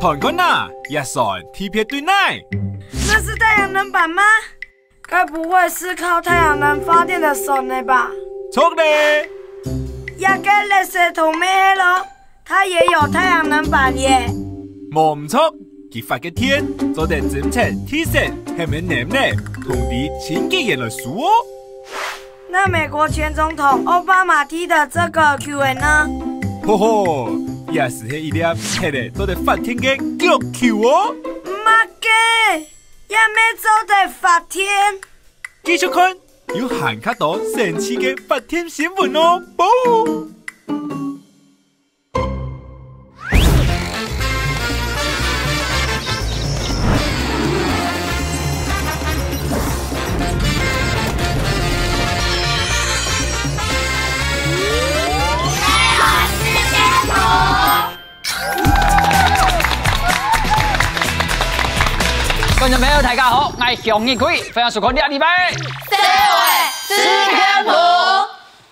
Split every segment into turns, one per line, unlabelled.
看看呐，也算体片对奶。
那是太阳能板吗？该不会是靠太阳能发电的手呢吧？
错嘞。
也跟垃圾桶咩咯，它也有太阳能板耶。
冇唔错，佢发嘅天做得真切体色系咪黏呢？同啲清洁人来数哦。
那美国前总统奥巴马踢的这个 Q&A 呢？
吼吼，也是迄一粒黑的做得发天嘅脚球哦。
妈嘅，也没做得发天。
继续看，有韩卡多神奇嘅发天新闻哦，啵！
观众朋友，大家好，我係向日葵，歡迎收看呢個禮拜
社會時間譜。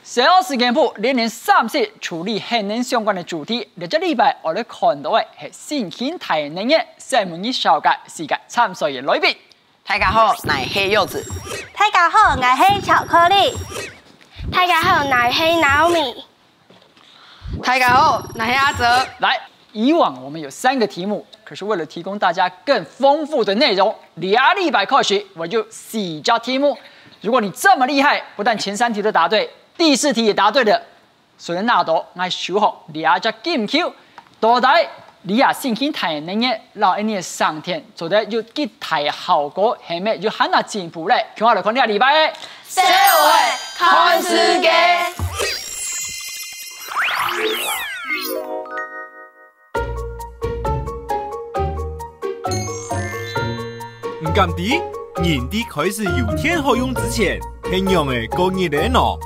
社會時間譜連3次處理核能相關的主題。呢個禮拜我哋看到嘅係新興太能嘅新聞與小界世界參賽嘅類別。
大家好，我係黑柚子。
大家好，我係巧克力。
大家好，我係糯米。
大家好，我係阿澤。
來，以往我們有3個題目。可是為了提供大家更豐富的內容，2禮拜開始我就4個題目。如果你這麼厲害，不但前3題都答對，第4題也答對了，所以拿到我收穫2隻金球。到底你也先去睇那個老一年上天，做得要幾大效果，係咪要喊下進步咧？看我來看2禮拜嘅
社會看世界。
唔甘地，年底開始油田可用之前，係用嘅過熱嘅喏。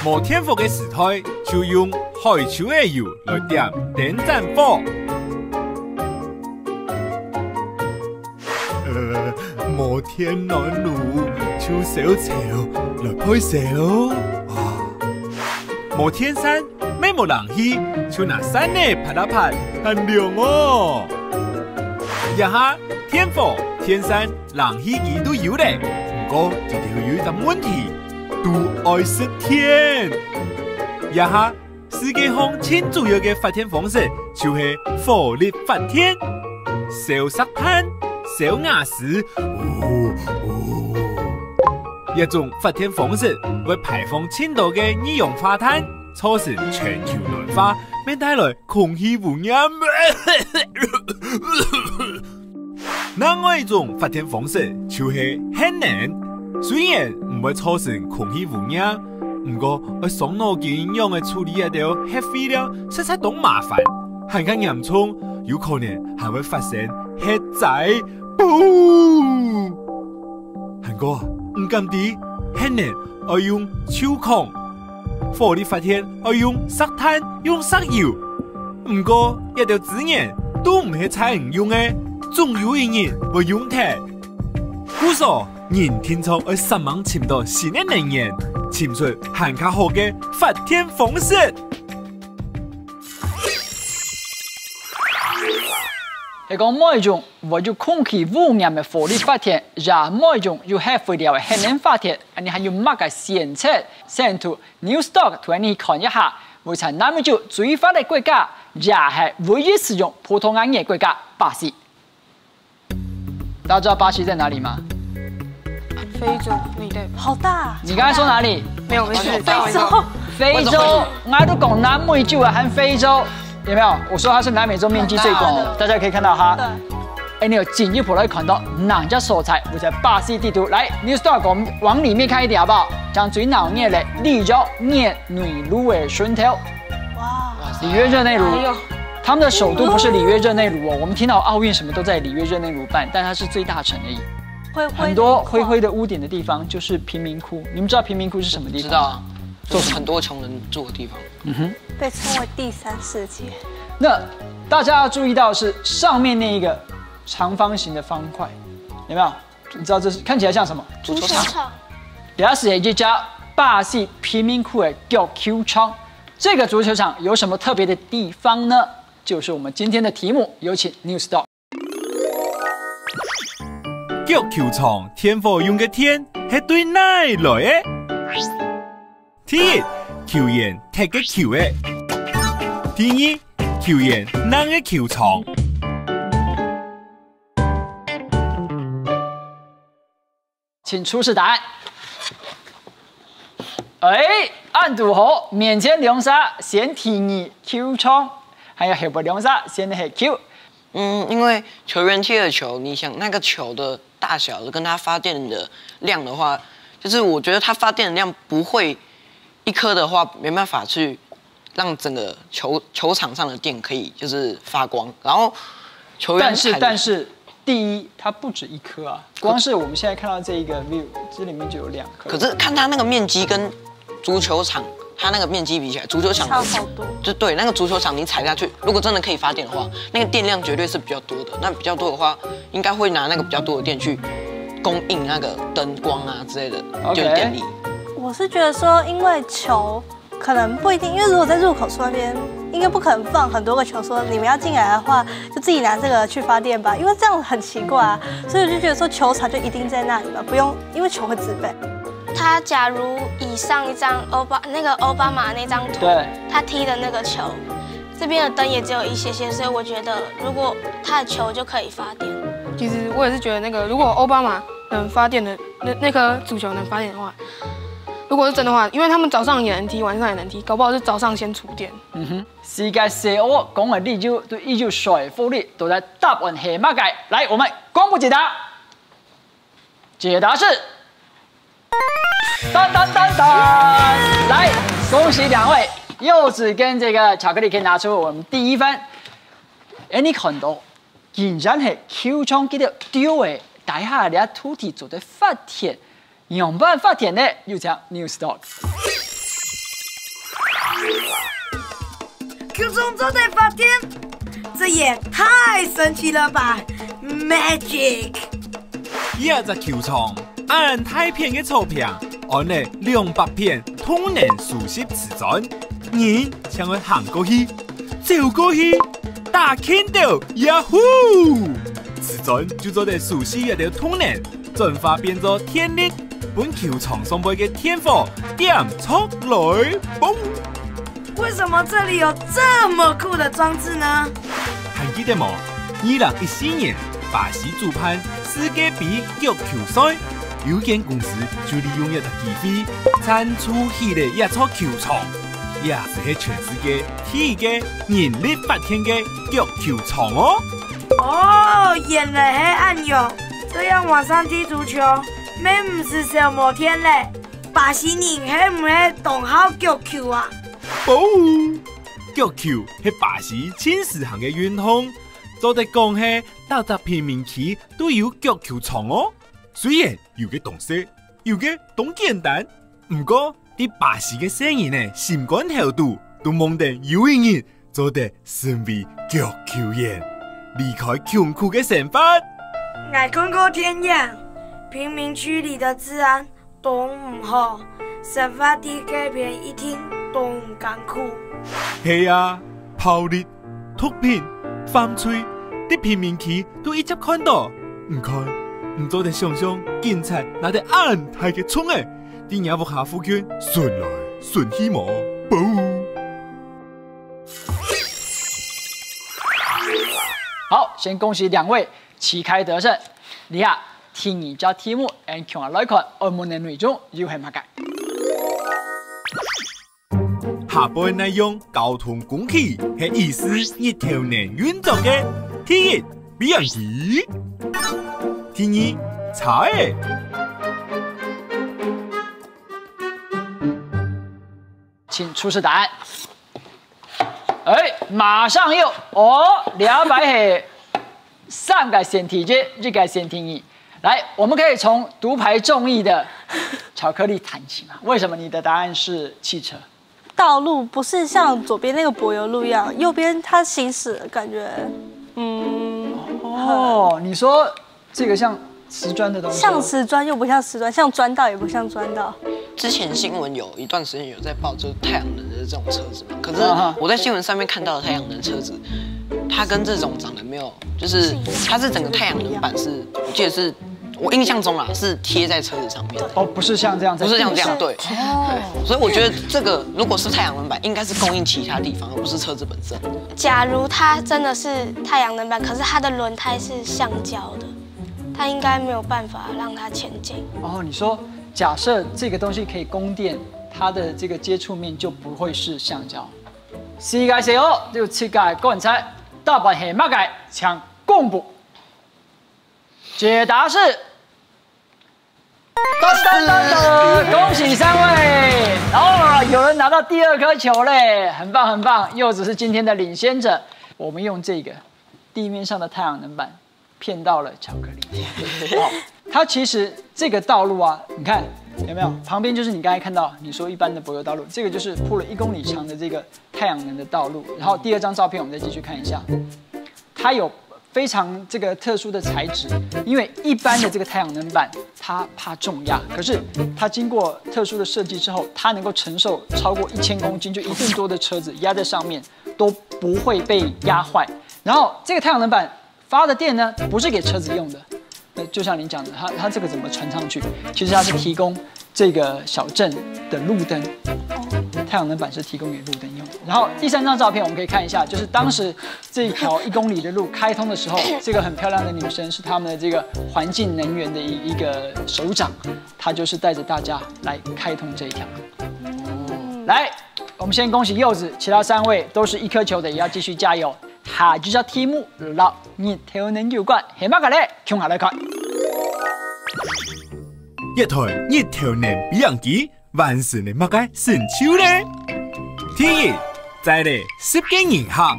冇天賦嘅時代，就用海草嘅油來點電盞火。冇天暖爐，就小潮來配燒。冇天山，咩冇冷氣，就拿山呢拍一拍，很涼哦。一下天火。天山冷氣機都有咧，不過就會有一個問題，都愛熄天。一下世界上最主要嘅發電方式就係火力發電，燒石炭、燒瓦斯，一種發電方式會排放更多嘅二氧化碳，造成全球暖化，並帶來空氣污染。另外一種發電方式就是核能，雖然唔會造成空氣污染，不過要傷腦筋用嘅處理一條核廢料實在都麻煩，很更嚴重，有可能還會發生核災。不過唔甘地，核能要用抽空，火力發電要用石炭、用石油，不過一條資源都唔係採唔用嘅。總有一日會用鐵，故所人天朝要上網尋到新嘅能源，尋出更加好嘅發電方式。
係講每一種為咗空氣污染嘅火力發電，也每一種要核廢料嘅核能發電，你還有乜嘅選擇？先圖 Newstalk 同你看一下，目前南美洲最發達的國家，也係唯一使用葡萄牙嘅國家巴西。大家知道巴西在哪裡嗎？
非洲那一帶，
好大。
你剛才說哪裡？
沒有，沒事。
非洲。
非洲，我都講南美洲啊，和非洲，有沒有？我說它是南美洲面積最廣，大家可以看到哈。哎，你有進一步來看到哪家所在？我在巴西地圖。來 ，Newstalk 我們往裡面看一點好不好？將最鬧熱的里約熱內盧的順頭。哇！里約熱內盧。他們的首都不是里約熱內盧哦，我們聽到奧運什麼都在里約熱內盧辦，但它是最大城而已。很多灰灰的屋頂的地方就是貧民窟，你們知道貧民窟是什麼地方？
知道啊，就是很多窮人住的地方。
嗯哼，
被稱為第三世界。
那大家要注意到的是上面那一個長方形的方塊，有沒有？你知道這是看起來像什麼？
足球場。
這是一家巴西貧民窟的足球場。這個足球場有什麼特別的地方呢？就是我们今天的题目。有请 News Dog。
脚球场天火用嘅天係對哪來嘅？第一，球員踢嘅球嘅；第二，球員扔嘅球場。
请出示答案。按组合面前两杀先提你 Q 窗，还有后部两杀先是 Q。
因为球员踢的球，你想那个球的大小跟它发电的量的话，就是我觉得它发电的量不会一颗的话没办法去让整个球场上的电可以就是发光，然后球员
但是。第一，它不止一颗啊，光是我们现在看到这一个 view， 这里面就有2颗。
可是看它那个面积跟足球场它那个面积比起来，足球场
差好多。
就对，那个足球场你踩下去，如果真的可以发电的话，那个电量绝对是比较多的。那比较多的话，应该会拿那个比较多的电去供应那个灯光啊之类的，就有电力。
我是觉得说，因为球可能不一定，因为如果在入口处那边。应该不可能放很多个球，说你们要进来的话，就自己拿这个去发电吧，因为这样很奇怪啊。所以我就觉得说球场就一定在那里嘛，不用，因为球会自备。
他假如以上一张奥巴马那张图，他踢的那个球，这边的灯也只有一些些，所以我觉得如果他的球就可以发电。
其实我也是觉得那个，如果奥巴马能发电的那颗足球能发电的话。如果是真的话，因为他们早上也能踢，晚上也能踢，搞不好是早上先储电。
世界射我讲的理由对依照说服力都在答案下马界。来，我们公布解答。解答是，当！来，恭喜2位，柚子跟这个巧克力可以拿出我们第1分。你看到，竟然是 Q 窗给到丢的，大下嚟土地做的发电。用办法填的又叫 News Dog。Q
中都在发电，这也太神奇了吧 ！Magic！
一只球场按太片嘅钞票，按呢200片通能熟悉瓷砖，人將佢行過去，走過去，打看到呀呼！瓷磚就做得熟悉一條通能，轉化變做天力。本球場上背嘅天火點出來，嘣！
为什么这里有这么酷的装置呢？
还記得冇？2014年巴西主辦世界杯腳球賽，有間公司就利用一個機會，產出起嚟一座球場，也是全世界第一個人力發電嘅腳球場哦。
哦，原來係按鈕，這樣晚上踢足球。咩唔是小摩天嘞？巴西人係唔係懂好腳球啊？
哦，腳球係巴西前時行嘅運動，做得講係大大平民區都有腳球場哦。雖然有嘅動作，有嘅懂簡單，唔過啲巴西嘅聲音呢，心肝頭度都望得有一人做得成為腳球員，離開窮苦嘅生活。
我看過天樣。贫民區裡的治安都唔好，生活啲改變一天都唔艱苦。
係啊，暴力、毒品、犯罪，啲貧民區都一直看到。唔看，唔做得想象，警察拿得硬太嘅衝誒，啲人屋下附近順來順去冇，報。
好，先恭喜2位旗開得勝，你啊。聽而家題目，and 強來看澳門嘅內容又係乜嘅？
下部內容交通工具係意思一條能運作嘅。第一，飛行機；第二，車。
請出示答案。馬上有200係3個先提一，一個先提2。来，我们可以从獨排眾議的巧克力談起嘛？為什麼你的答案是汽車？
道路不是像左邊那個柏油路一樣，右邊它行駛感覺，
哦，你說這個像瓷砖的东西，
像瓷砖又不像瓷砖，像砖道也不像砖道。
之前新闻有一段时间有在报，就是太阳能的这种车子嘛。可是我在新闻上面看到的太阳能车子，它跟这种长得没有，就是它是整个太阳能板是，我记得是我印象中啦是贴在车子上面。
哦，不是像这样，
不是像这样，对。哦。所以我觉得这个如果是太阳能板，应该是供应其他地方，而不是车子本身。
假如它真的是太阳能板，可是它的轮胎是橡胶的，它应该没有办法让它前进。
哦，你说。假设这个东西可以供电，它的这个接触面就不会是橡胶。世界上有7个观察，大半系乜个抢公布？解答是，恭喜3位！哦，有人拿到第2颗球嘞，很棒很棒！柚子是今天的领先者。我们用这个地面上的太阳能板骗到了巧克力。好。它其实这个道路啊，你看有没有？旁边就是你刚才看到你说一般的柏油道路，这个就是铺了1公里长的这个太阳能的道路。然后第2张照片我们再继续看一下，它有非常这个特殊的材质，因为一般的这个太阳能板它怕重压，可是它经过特殊的设计之后，它能够承受超过1000公斤，就1吨多的车子压在上面都不会被压坏。然后这个太阳能板发的电呢，不是给车子用的。就像您讲的，它这个怎么传上去？其实它是提供这个小镇的路灯，太阳能板是提供给路灯用的。然后第3张照片我们可以看一下，就是当时这条1公里的路开通的时候，这个很漂亮的女生是他们的这个环境能源的一个首长，她就是带着大家来开通这一条路。来，我们先恭喜柚子，其他3位都是1颗球的，也要继续加油。下一隻題目落熱透能有關係乜嘅咧？向下來看。
一台熱透能比樣機完成嘅乜嘅成就咧？第一，在咧10間銀行；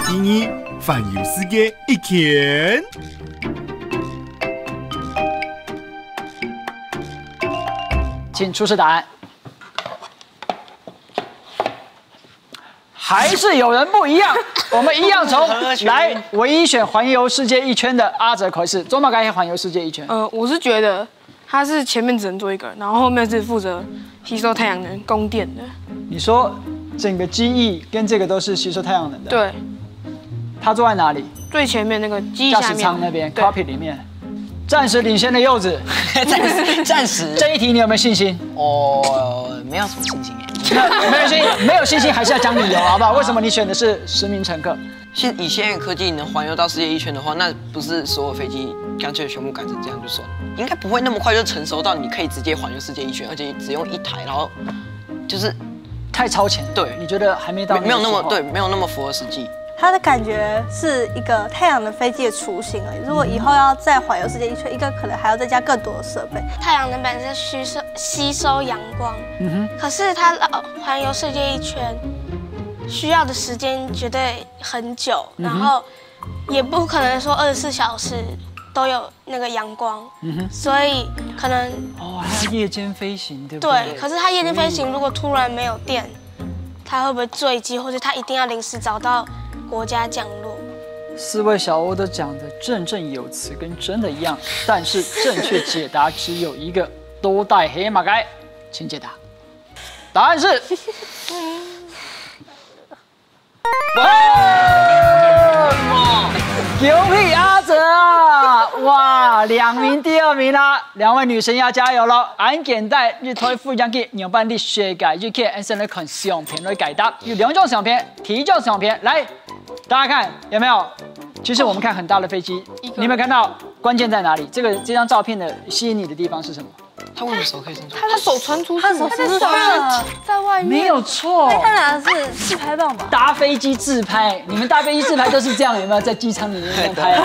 第二，環遊世界1圈。
請出示答案。还是有人不一样，我们一样从来唯一选环游世界1圈的阿哲开始。做嘛该环游世界1圈？
我是觉得他是前面只能做1个，然后后面是负责吸收太阳能供电的。
你说整个机翼跟这个都是吸收太阳能的？
对。
他坐在哪里？
最前面那个机翼下面。
驾驶舱那边 ，cockpit 里面。暂时领先的柚子，
暂时。
这一题你有没有信心？
没有什么信心
没有信心还是要讲理由，好不好？为什么你选的是10名乘客？
以现在科技能环游到世界1圈的话，那不是所有飞机干脆全部改成这样就算了，应该不会那么快就成熟到你可以直接环游世界1圈，而且只用1台，然后就是
太超前。
对，
你觉得还没到？
没有那么对，没有那么符合实际。
它的感觉是一个太阳能飞机的雏形而已。如果以后要再环游世界1圈，应该可能还要再加更多的设备。
太阳能板是吸收阳光，可是它环游世界1圈需要的时间绝对很久，然后也不可能说24小时都有那个阳光，所以可能
还要夜间飞行，对不对？
对，可是它夜间飞行如果突然没有电，它会不会坠机，或者它一定要临时找到国家降落
？4位小欧都讲的振振有词，跟真的一样，但是正确解答只有一个，都带黑马盖，请解答。答案是，恭喜阿哲啊！哇，2名第2名啦，2位女生要加油咯！俺简带日推副将去牛班的学改日去，俺先来看相片来解答，有2种相片，题种相片，来，大家看有没有？其实我们看很大的飞机，你有没有看到关键在哪里？这张照片的吸引你的地方是什么？
他为什么手可以伸出？
他手传出去，
他手在外面，
没有错。
他拿的是自拍棒吧？
搭飞机自拍，你们搭飞机自拍都是这样，有没有在机舱里面这样拍？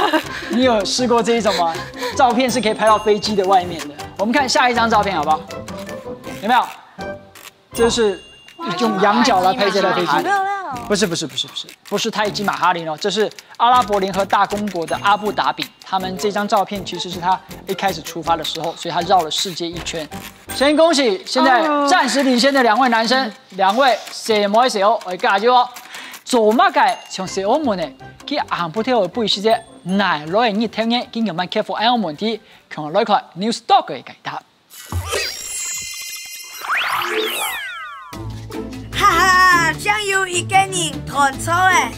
你有试过这一种吗？照片是可以拍到飞机的外面的。我们看下一张照片好不好？有没有？这是用仰角来拍这台飞机。不是泰姬玛哈林哦，这是阿拉伯联合大公国的阿布达比。他们这张照片其实是他一开始出发的时候，所以他绕了世界1圈。先恭喜现在暂时领先的2位男生，2位谁摸谁哦，加油哦！做乜嘅從小澳門嘅，佢行不跳嘅背時啫，挨攞嚟熱聽嘅，經常問 careful 喺澳門啲，強來佢 New Stock 嘅解答。
哈哈，像有一個人團抽哎，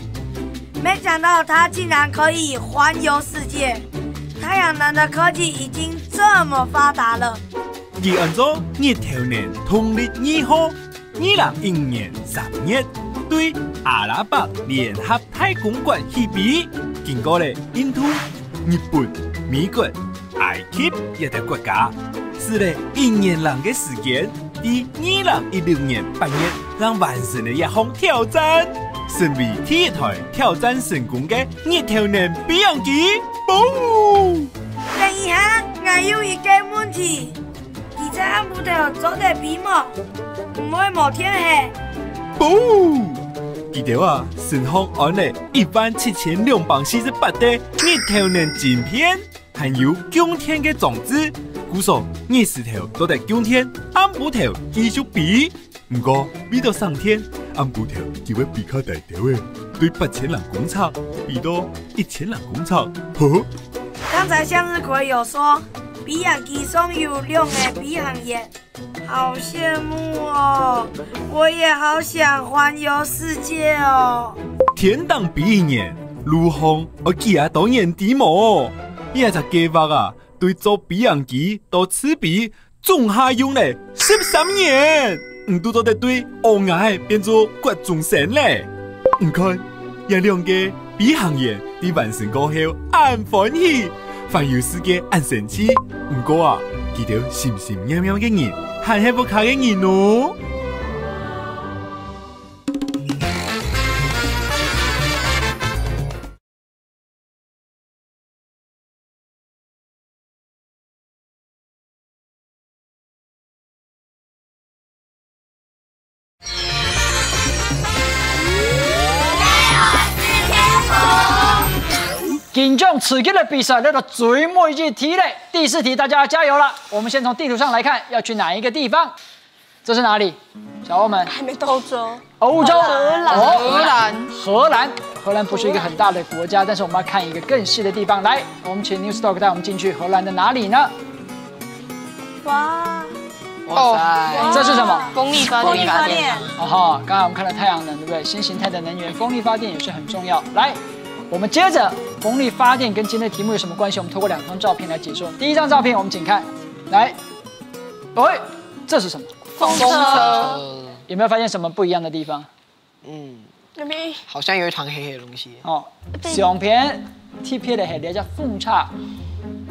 沒想到他竟然可以環遊世界。太陽能的科技已經這麼發達了。
而按照日頭年農曆2號，2015年3月，對阿拉伯聯合太空館起飛，經過了印度、日本、美國、埃及一啲國家，使了1年lang嘅時間，於2016年8月，讓完成了一項挑戰，成為第一台挑戰成功嘅日頭年飛行機。
等一下，我有一個問題。你在暗部頭做得比麼？唔會冇天黑？
不，記得啊，身項安了17248的日頭年晶片，含有供天嘅裝置，故說日時頭做得供天，暗部頭繼續比。不過比到上天，暗部頭就會比較大條嘅，對8000人工廠比到1000人工廠。呵。
剛才向日葵有說，比洋機上有2個比航員，好羨慕哦！我也好想環遊世界哦。
天當比一年，陸航我記啊當年底麼？伊個計劃啊，對做比洋機到此比，總下用了13年，都做得對歐亞變做國中生嘞。唔看，有2個比航員，你完成過後，俺歡喜。環遊世界按神奇，唔過啊，記得心心喵喵嘅人，係幸福卡嘅人哦。
紧张刺激的比赛来到最末一题嘞，第4题大家加油了。我们先从地图上来看，要去哪一个地方？这是哪里？小欧们
还没到欧洲。
欧洲，
荷兰。
荷兰不是一个很大的国家，但是我们要看一个更细的地方。来，我们请 New Stock 带我们进去荷兰的哪里呢？
哇
塞，这是什么？
风力发电。
哦哈，刚才我们看了太阳能，对不对？新形态的能源，风力发电也是很重要。来。我们接着，风力发电跟今天的题目有什么关系？我们透过2张照片来解说。第一张照片，我们请看，来，喂，这是什么？
风车。
有没有发现什么不一样的地方？
那边
好像有一团黑黑的东西。
哦，相片贴片的黑的叫风叉，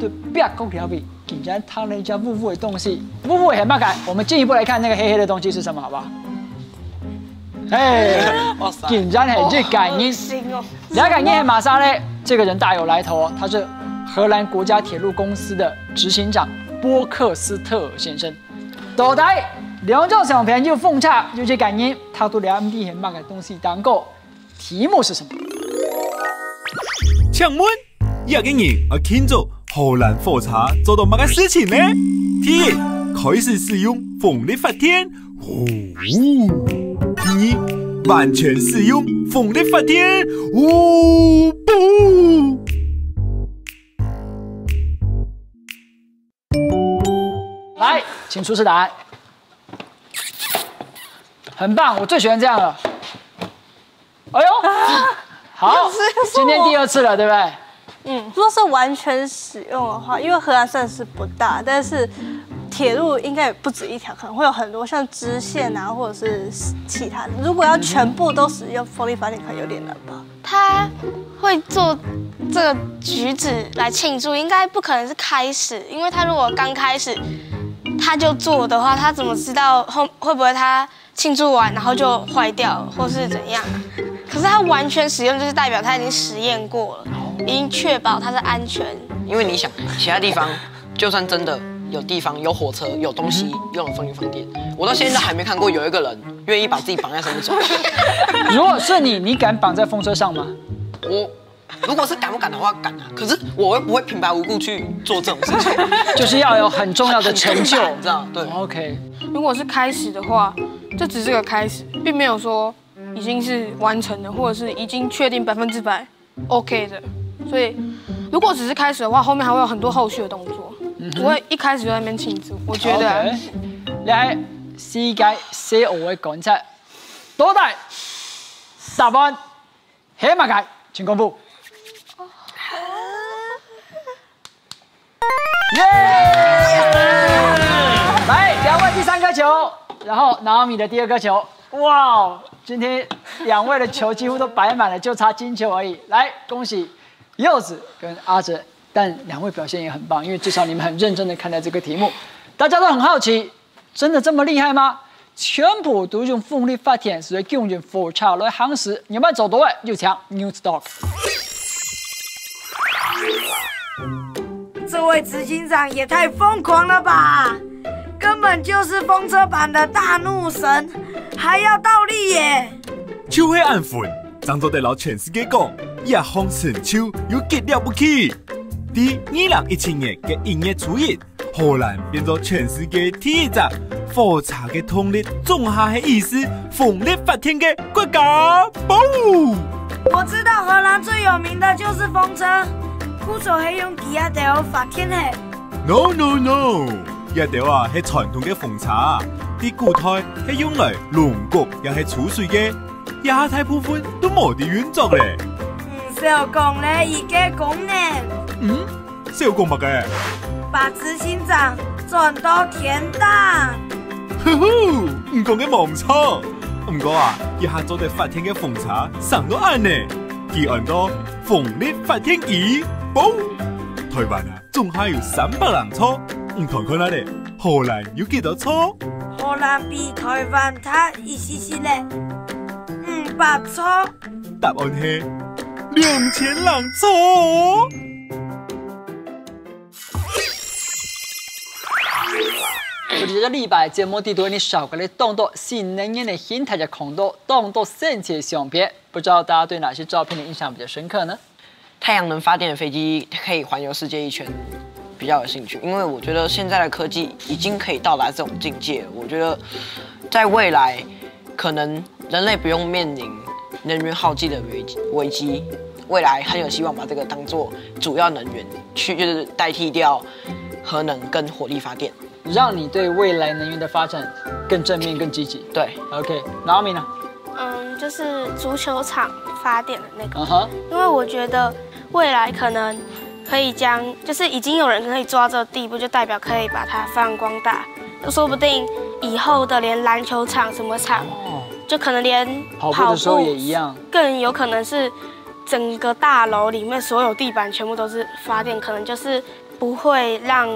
对，别公条比，竟然烫了一家雾雾的东西，雾雾很麻烦。我们进一步来看那个黑黑的东西是什么，好不好？哎，竟然很这感应，了解你很马莎嘞，这个人大有来头哦，他是荷兰国家铁路公司的执行长波克斯特尔先生。到底2种相片就风叉就这感应，他都了解很慢的东西当够，题目是什么？
請問一個人要慶祝荷蘭火車做到乜嘅事情呢？第一，開始使用風力發電。第二，完全使用風力發電。不。
來，請出示答案。很棒，我最喜歡這樣了。哎呦，好，今天第2次了，對不對？
如果是完全使用的話，因為荷蘭算是不大，但是鐵路應該也不止一條，可能會有很多像支線啊，或者是其他的。如果要全部都使用風力發電，可能有點難吧。
他會做這個舉止來慶祝，應該不可能是開始，因為他如果剛開始他就做的話，他怎麼知道會不會他慶祝完然後就壞掉或是怎樣？可是他完全使用，就是代表他已經實驗過了，已經確保它是安全。
因為你想，其他地方就算真的有地方有火車有東西用了風力發電，我到現在還沒看過有一個人願意把自己綁在上面走。
如果是你敢綁在風車上嗎？
我如果是敢不敢的話，敢啊。可是我又不會平白無故去做這種事情，
就是要有很重要的成就，
你知道？對
，OK。
如果是開始的話，就只是個開始，並沒有說已经是完成的，或者是已经确定100%。OK 的，所以如果只是开始的话，后面还会有很多后续的动作，不会一开始就在那边庆祝。我觉得、啊，
嚟世界寫我嘅講出，多大答案起碼解，請公布。耶！来，2位第3顆球，然後Naomi的第2顆球。哇，今天2位的球几乎都摆满了，就差金球而已。来，恭喜柚子跟阿哲，但2位表现也很棒，因为至少你们很认真的看待这个题目。大家都很好奇，真的这么厉害吗？全部都用風力發電，所以用用火車來行駛，有沒有走多位？又強 New Stock。
这位执行长也太疯狂了吧！根本就是风车版的大怒神，还要倒立耶！
手起按份，张作地老全世界讲，夜风神手有极了不起。伫2017年嘅1月初1，荷蘭變做全世界第1個火車嘅動力總下嘅意思，風力發電嘅國家。嘣！
我知道荷蘭最有名的就是風車，古早係用幾啊條發電嘅。
No no no！一條啊係傳統嘅風車，啲古代係用嚟龍谷又係儲水嘅，而家大部分都冇啲運作咧。
小公咧，而家講呢？
小公乜嘅？
把執行長轉到天堂。
呼呼，唔講嘅冇錯。唔過啊，一下做啲發電嘅風車上到岸呢，佢按到風力發電機，嘣！台灣啊，仲係有300人坐。看看咧，荷蘭有幾多錯？
荷蘭比台灣大一些些咧，500錯。
答案係2000人錯。
我哋嘅禮拜節目地圖你少個咧動到新能源的形態嘅空度，動到神奇相片，不知道大家對哪些照片的印象比較深刻呢？
太陽能發電的飛機可以環遊世界1圈。比較有興趣，因為我覺得現在的科技已經可以到達這種境界了。我覺得在未來，可能人類不用面臨能源耗盡的危機，未來很有希望把這個當作主要能源，就是代替掉核能跟火力發電，
讓你對未來能源的發展更正面、更積極。
對
，OK，Naomi 呢？
就是足球場發電的那個，因為我覺得未來可能。可以將，就是已經有人可以做到這個地步，就代表可以把它發揚光大。說不定以後的連籃球場、什麼場，就可能連
跑步的時候也一樣，
更有可能是整個大樓裡面所有地板全部都是發電，可能就是不會讓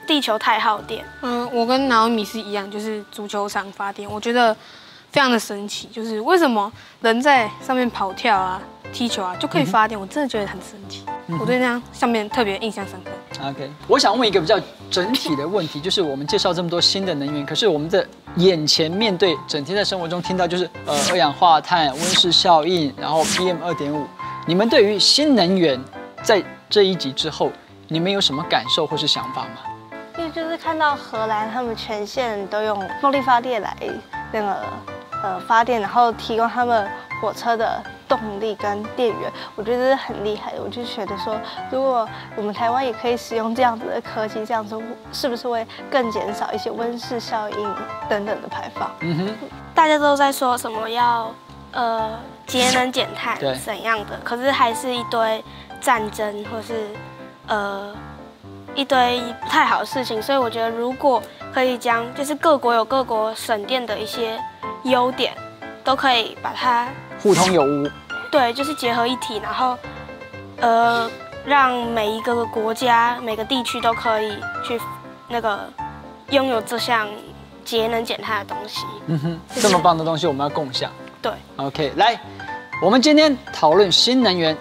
地球太耗電。
我跟Naomi是一樣，就是足球場發電，我覺得非常的神奇，就是為什麼人在上面跑跳啊、踢球啊就可以發電，我真的覺得很神奇。我对那張相片特別印象深刻。
OK， 我想問一個比較整體的問題，就是我們介紹這麼多新的能源，可是我們的眼前面對整天在生活中聽到就是二氧化碳、溫室效應，然後 PM2.5，你們對於新能源在這一集之後，你們有什麼感受或是想法嗎？
因為就是看到荷蘭他們全線都用風力發電來那個發電，然後提供他們火車的動力跟電源，我覺得這是很厲害的。我就覺得說，如果我們台灣也可以使用這樣子的科技，這樣子是不是會更減少一些溫室效應等等的排放？
大家都在說什麼要節能減碳怎樣的，可是還是一堆戰爭或是一堆不太好的事情。所以我覺得如果可以將就是各國有各國省電的一些優點，都可以把它
互通有無。
對，就是結合一體，然後讓每一個國家、每個地區都可以去那個擁有這項節能減碳的東西。
這麼棒的東西我們要共享。
對
，OK， 來，我們今天討論新能源，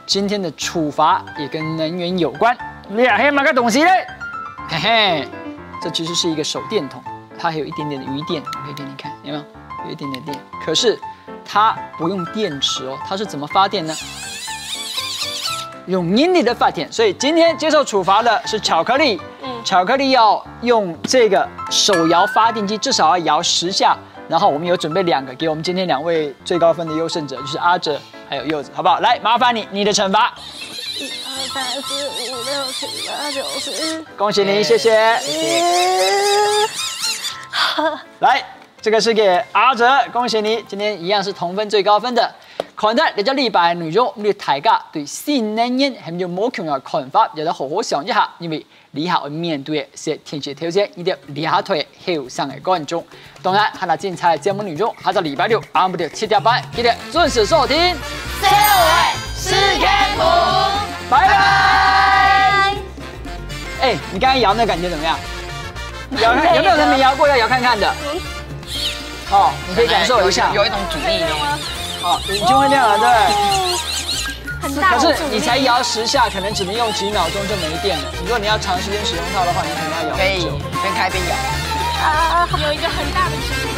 今天的處罰也跟能源有關。兩黑馬個東西嘞，嘿嘿，這其實是一個手電筒，它還有一點點的餘電，我可以給你看，有沒有？有一點點電，可是它不用電池哦，它是怎麼發電呢？用引力的發電，所以今天接受處罰的是巧克力。巧克力要用這個手搖發電機，至少要搖10下，然后我们有准备2个给我们今天2位最高分的优胜者，就是阿哲还有柚子，好不好？来，麻烦你的惩罚。
1、2、3、4、5、6、7、8、9、10。
恭喜你，谢谢。来，这个是给阿哲，恭喜你，今天一样是同分最高分的。看得你只禮拜內容，我哋大家對新能源係有冇同樣看法，也得好好想一下，因為你下要面對嘅天氣挑戰，一定要厲害後生嘅觀眾。當然，還有精彩嘅節目內容，下晝禮拜6晏午的7點半，記得準時收聽。
社會是根本，
拜拜。哎，你剛剛搖那感覺怎麼樣？搖看有沒有人沒搖過？要搖看看的。哦，你可以感受一下，
有一種阻力呢。
哦，眼睛會亮了，對。
很大。
可是你才搖10下，可能只能用幾秒鐘就沒電了。如果你要長時間使用它的話，你可能要搖很久。
可以邊開邊搖。
有一個很大的阻力。